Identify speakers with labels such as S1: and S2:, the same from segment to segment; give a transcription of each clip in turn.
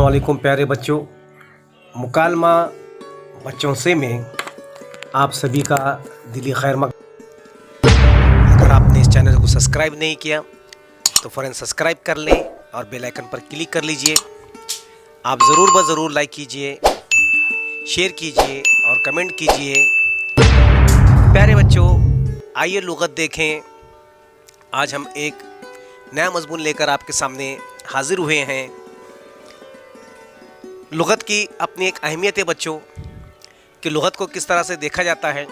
S1: अस्सलामुअलैकुम प्यारे बच्चों, मुकालमा बच्चों से में आप सभी का दिली खैर मकदम। अगर आपने इस चैनल को सब्सक्राइब नहीं किया तो फ़ौरन सब्सक्राइब कर लें और बेल आइकन पर क्लिक कर लीजिए। आप ज़रूर ज़रूर लाइक कीजिए, शेयर कीजिए और कमेंट कीजिए। प्यारे बच्चों, आइए लुग़त देखें। आज हम एक नया मज़मून लेकर आपके सामने हाज़िर हुए हैं। लुग़त की अपनी एक अहमियत है बच्चों कि लुग़त को किस तरह से देखा जाता है,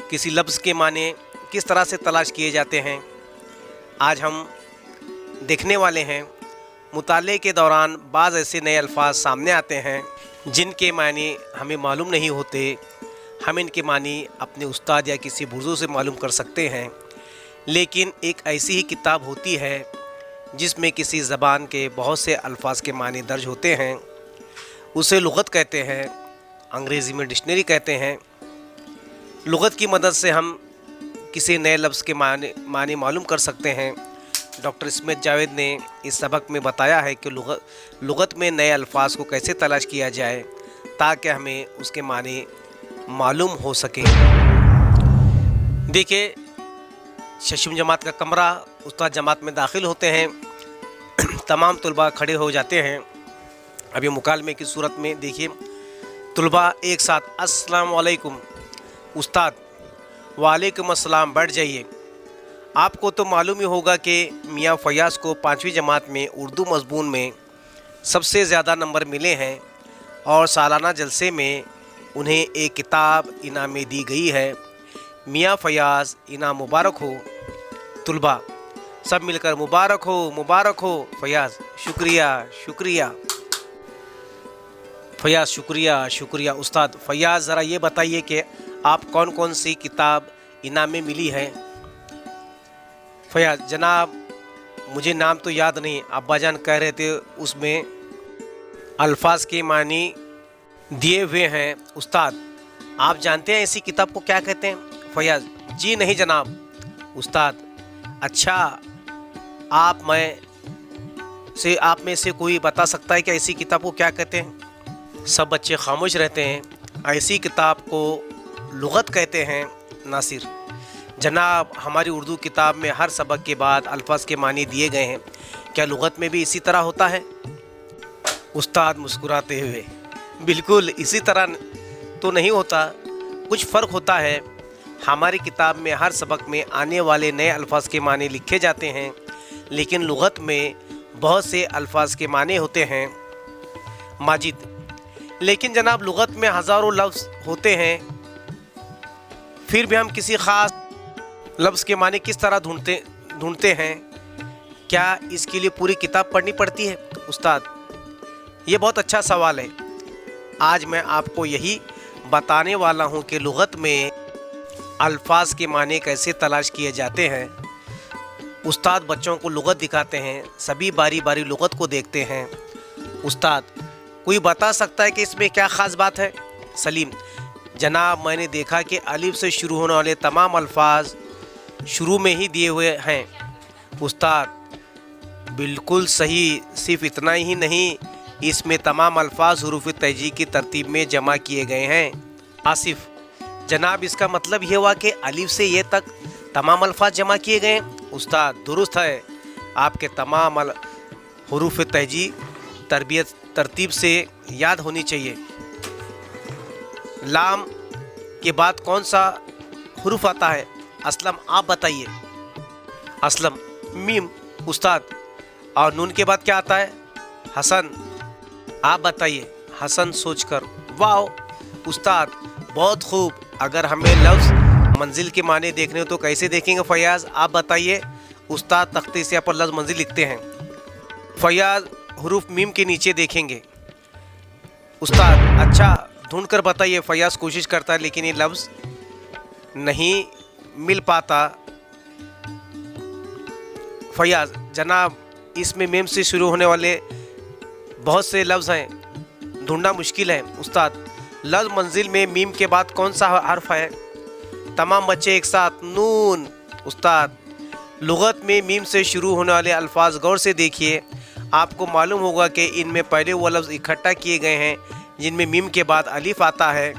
S1: किसी लफ्ज़ के माने किस तरह से तलाश किए जाते हैं। आज हम देखने वाले हैं। मुताले के दौरान बाज़ ऐसे नए अल्फाज सामने आते हैं जिनके मानी हमें मालूम नहीं होते। हम इनके मानी अपने उस्ताद या किसी बुज़ुर्ग से मालूम कर सकते हैं, लेकिन एक ऐसी ही किताब होती है जिसमें किसी ज़बान के बहुत से अल्फाज के मानी दर्ज होते हैं। उसे लुग़त कहते हैं, अंग्रेज़ी में डिक्शनरी कहते हैं। लुग़त की मदद से हम किसी नए लफ्ज़ के मानी मालूम कर सकते हैं। डॉक्टर इस्मत जावेद ने इस सबक में बताया है कि लुग़त में नए अल्फाज को कैसे तलाश किया जाए ताकि हमें उसके मानी मालूम हो सके। देखिए, शशम जमात का कमरा, उस्ताद जमात में दाखिल होते हैं। तमाम तलबा खड़े हो जाते हैं। अभी मुकालमे की सूरत में देखिए, तलबा एक साथ अस्सलाम वालेकुम। उस्ताद वालेकुम अस्सलाम, बैठ जाइए। आपको तो मालूम ही होगा कि मियाँ फ़याज़ को 5वीं जमात में उर्दू मज़मून में सबसे ज़्यादा नंबर मिले हैं और सालाना जलसे में उन्हें एक किताब इनाम में दी गई है। मियाँ फ़याज़, इनाम मुबारक हो। तलबा सब मिलकर मुबारक हो फ़याज़। शुक्रिया शुक्रिया फ़याज़, शुक्रिया शुक्रिया। उस्ताद फ़याज़, ज़रा ये बताइए कि आप कौन कौन सी किताब इनाम में मिली है। फ़याज़, जनाब मुझे नाम तो याद नहीं, अब्बा जान कह रहे थे उसमें अल्फाज के मानी दिए हुए हैं। उस्ताद आप जानते हैं ऐसी किताब को क्या कहते हैं। फ़याज़, जी नहीं जनाब। उस्ताद, अच्छा आप में से कोई बता सकता है कि ऐसी किताब को क्या कहते हैं। सब बच्चे खामोश रहते हैं। ऐसी किताब को लुग़त कहते हैं। नासिर, जनाब हमारी उर्दू किताब में हर सबक के बाद अल्फाज के मानी दिए गए हैं, क्या लुग़त में भी इसी तरह होता है। उस्ताद मुस्कुराते हुए, बिल्कुल इसी तरह तो नहीं होता, कुछ फ़र्क होता है। हमारी किताब में हर सबक में आने वाले नए अल्फाज के मानी लिखे जाते हैं, लेकिन लुग़त में बहुत से अल्फाज के मानी होते हैं। माजिद, लेकिन जनाब लुग़त में हज़ारों लफ्ज़ होते हैं, फिर भी हम किसी ख़ास लफ्ज़ के मानी किस तरह ढूंढते हैं। क्या इसके लिए पूरी किताब पढ़नी पड़ती है। उस्ताद, ये बहुत अच्छा सवाल है। आज मैं आपको यही बताने वाला हूँ कि लुग़त में अल्फाज के मानी कैसे तलाश किए जाते हैं। उस्ताद बच्चों को लुग़त दिखाते हैं, सभी बारी बारी लुग़त को देखते हैं। उस्ताद, कोई बता सकता है कि इसमें क्या ख़ास बात है। सलीम, जनाब मैंने देखा कि अलिफ से शुरू होने वाले तमाम अल्फाज शुरू में ही दिए हुए हैं। उस्ताद, बिल्कुल सही, सिर्फ इतना ही नहीं, इसमें तमाम अल्फाज हुरूफ तहजी की तरतीब में जमा किए गए हैं। आसिफ, जनाब इसका मतलब ये हुआ कि अलिफ से ये तक तमाम अल्फाज जमा किए गए हैं। उस्ताद, दुरुस्त है, आपके तमाम हुरूफ तहजी तरतीब से याद होनी चाहिए। लाम के बाद कौन सा हुरूफ आता है। असलम, आप बताइए। असलम, मीम। उस्ताद, और नून के बाद क्या आता है। हसन, आप बताइए। हसन सोचकर, वाह उस्ताद बहुत खूब। अगर हमें लफ्ज़ मंजिल के माने देखने हो तो कैसे देखेंगे। फ़याज़, आप बताइए। उस्ताद तख्ते से पर लफ्ज़ मंजिल लिखते हैं। फ़याज़, हुरूफ मीम के नीचे देखेंगे। उस्ताद, अच्छा ढूंढ कर बताइए। फ़याज़ कोशिश करता है लेकिन ये लफ्ज़ नहीं मिल पाता। फ़याज़, जनाब इसमें मीम से शुरू होने वाले बहुत से लफ्ज़ हैं, ढूंढना मुश्किल है। उस्ताद, लफ्ज़ मंजिल में मीम के बाद कौन सा हर्फ है। तमाम बच्चे एक साथ, नून। उस्ताद, लुग़त में मीम से शुरू होने वाले अल्फाज गौर से देखिए آپ کو معلوم ہوگا کہ ان میں پہلے وہ لفظ اکٹھا کیے گئے ہیں جن میں میم کے بعد الف آتا ہے،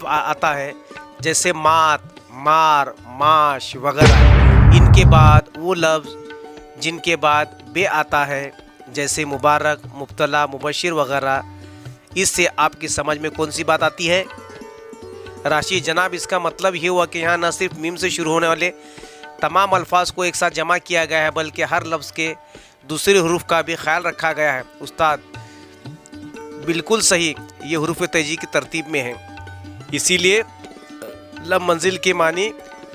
S1: آتا ہے، جیسے مات، مار، ماش وغیرہ۔ ان کے بعد وہ لفظ جن کے بعد بے آتا ہے، جیسے مبارک، مبتلا، مبشر وغیرہ۔ اس سے آپ کی سمجھ میں کون سی بات آتی ہے؟ راشد جناب، اس کا مطلب یہ ہوا کہ یہاں نہ صرف میم سے شروع ہونے والے تمام الفاظ کو ایک ساتھ جمع کیا گیا ہے، بلکہ ہر لفظ کے دوسرے حروف کا بھی خیال رکھا گیا ہے۔ استاد بالکل صحیح، یہ حروف تہجی کی ترتیب میں ہیں، اسی لیے لم منزل کے معنی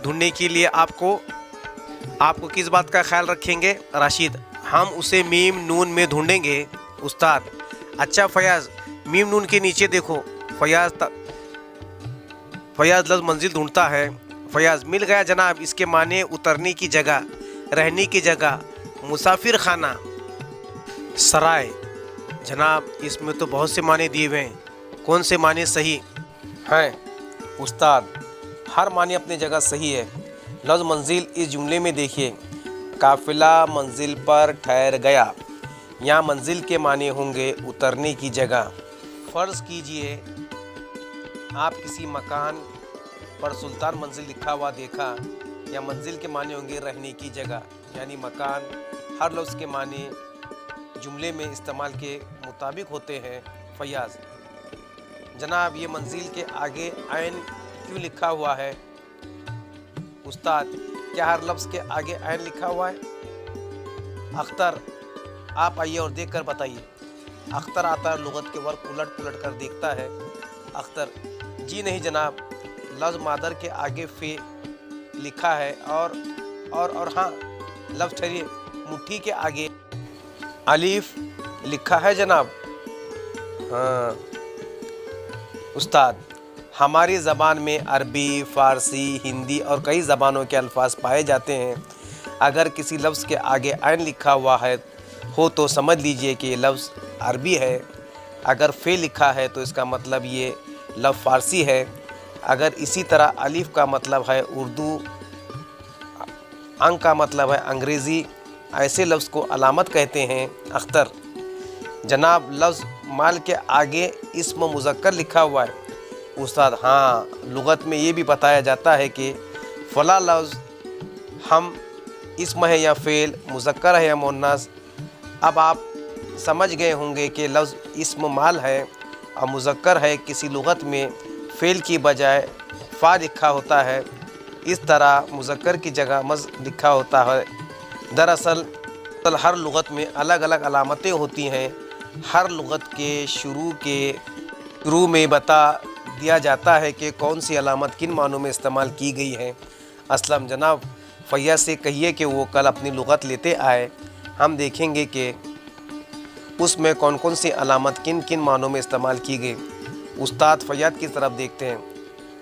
S1: ڈھونڈنے کے لیے آپ کو کس بات کا خیال رکھیں گے راشد؟ ہم اسے میم نون میں ڈھونڈیں گے استاد۔ اچھا فیاض، میم نون کے نیچے دیکھو، فیاض لفظ منزل ڈھونڈتا ہے۔ فیاض مل گیا جناب، اس کے معنی اترنے کی جگہ، رہنے کی جگہ، مسافر خانہ، سرائے۔ جناب اس میں تو بہت سے معنی دیے ہوئے ہیں، کون سے معنی صحیح ہیں استاد؟ ہر معنی اپنی جگہ صحیح ہے۔ لفظ منزل اس جملے میں دیکھیے، قافلہ منزل پر ٹھہر گیا، یہاں منزل کے معنی ہوں گے اترنے کی جگہ۔ فرض کیجئے آپ کسی مکان پر سلطان منزل لکھا ہوا دیکھا، یا منزل کے معنی ہوں گے رہنے کی جگہ، یعنی مکان۔ ہر لفظ کے معنی جملے میں استعمال کے مطابق ہوتے ہیں۔ فیاض جناب، یہ منزل کے آگے عین کیوں لکھا ہوا ہے؟ استاد کیا ہر لفظ کے آگے عین لکھا ہوا ہے؟ اختر آپ آئیے اور دیکھ کر بتائیے۔ اختر آتا ہے، لغت کے ورق الٹ پلٹ کر دیکھتا ہے۔ اختر جی نہیں جناب، لفظ مادر کے آگے فے لکھا ہے، اور ہاں لفظ ٹھہریے، مٹھی کے آگے الف لکھا ہے جناب۔ ہاں استاد، ہماری زبان میں عربی، فارسی، ہندی اور کئی زبانوں کے الفاظ پائے جاتے ہیں۔ اگر کسی لفظ کے آگے عین لکھا ہوا ہو تو سمجھ لیجئے کہ یہ لفظ عربی ہے۔ اگر فے لکھا ہے تو اس کا مطلب یہ لفظ فارسی ہے۔ اگر اسی طرح الف کا مطلب ہے اردو، انگ کا مطلب ہے انگریزی، ایسے لفظ کو علامت کہتے ہیں۔ اختر جناب، لفظ مال کے آگے اسم مذکر لکھا ہوا ہے۔ استاد ہاں، لغت میں یہ بھی بتایا جاتا ہے کہ فلاں لفظ ہم اسم ہے یا فعل، مذکر ہے یا مؤنث۔ اب آپ سمجھ گئے ہوں گے کہ لفظ اسم مال ہے اور مذکر ہے، کسی لغت میں فعل کی بجائے فا لکھا ہوتا ہے، اس طرح مذکر کی جگہ مز لکھا ہوتا ہے۔ دراصل ہر لغت میں الگ الگ علامتیں ہوتی ہیں۔ ہر لغت کے شروع میں بتا دیا جاتا ہے کہ کون سی علامت کن معنوں میں استعمال کی گئی ہے۔ اسلم جناب، فیاض سے کہیے کہ وہ کل اپنی لغت لیتے آئے، ہم دیکھیں گے کہ اس میں کون کون سی علامت کن کن معنوں میں استعمال کی گئی۔ استاد فیاض کی طرف دیکھتے ہیں۔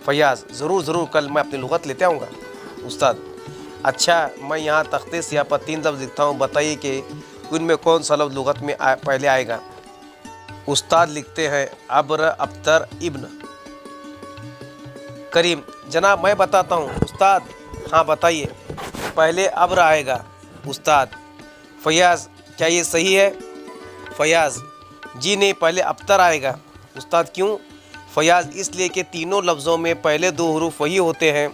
S1: فیاض ضرور کل میں اپنی لغت لیتے آؤں گا۔ استاد اچھا، میں یہاں تختے سیاہ پر 3 لفظ لکھتا ہوں، بتائیے کہ ان میں کون سا لفظ لغت میں پہلے آئے گا۔ استاد لکھتے ہیں ابر، ابتر، ابن۔ کریم جناب میں بتاتا ہوں۔ استاد ہاں بتائیے، پہلے ابر آئے گا۔ استاد فیاض کیا یہ صحیح ہے؟ فیاض جی نہیں، پہلے ابتر آئے گا۔ استاد کیوں؟ فیاض اس لیے کہ تینوں لفظوں میں پہلے 2 حروف وہی ہوتے ہیں،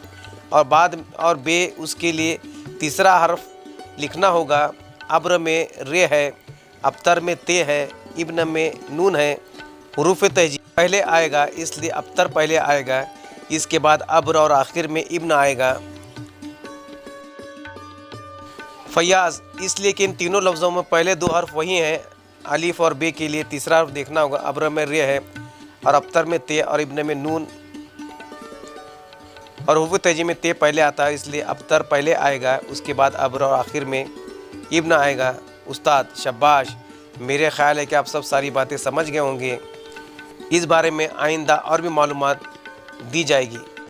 S1: اور بے اس کے لیے تیسرا حرف لکھنا ہوگا۔ ابر میں رے ہے، ابتر میں تے ہے، ابن میں نون ہے۔ حروف تہجی پہلے آئے گا، اس لیے ابتر پہلے آئے گا، اس کے بعد ابر اور آخر میں ابن آئے گا۔ فیاض اس لیے کہ ان تینوں لفظوں میں پہلے 2 حرف وہی ہیں، الف اور بے کے لیے تیسرا حرف دیکھنا ہوگا۔ ابر میں رے ہے، اور ابتر میں تے، اور ابن میں نون، اور حروف تہجی میں تے پہلے آتا ہے، اس لیے ابتر پہلے آئے گا، اس کے بعد ابر اور آخر میں ابن آئے گا۔ استاد شاباش، میرے خیال ہے کہ آپ سب ساری باتیں سمجھ گئے ہوں گے۔ اس بارے میں آئندہ اور بھی معلومات دی جائے گی۔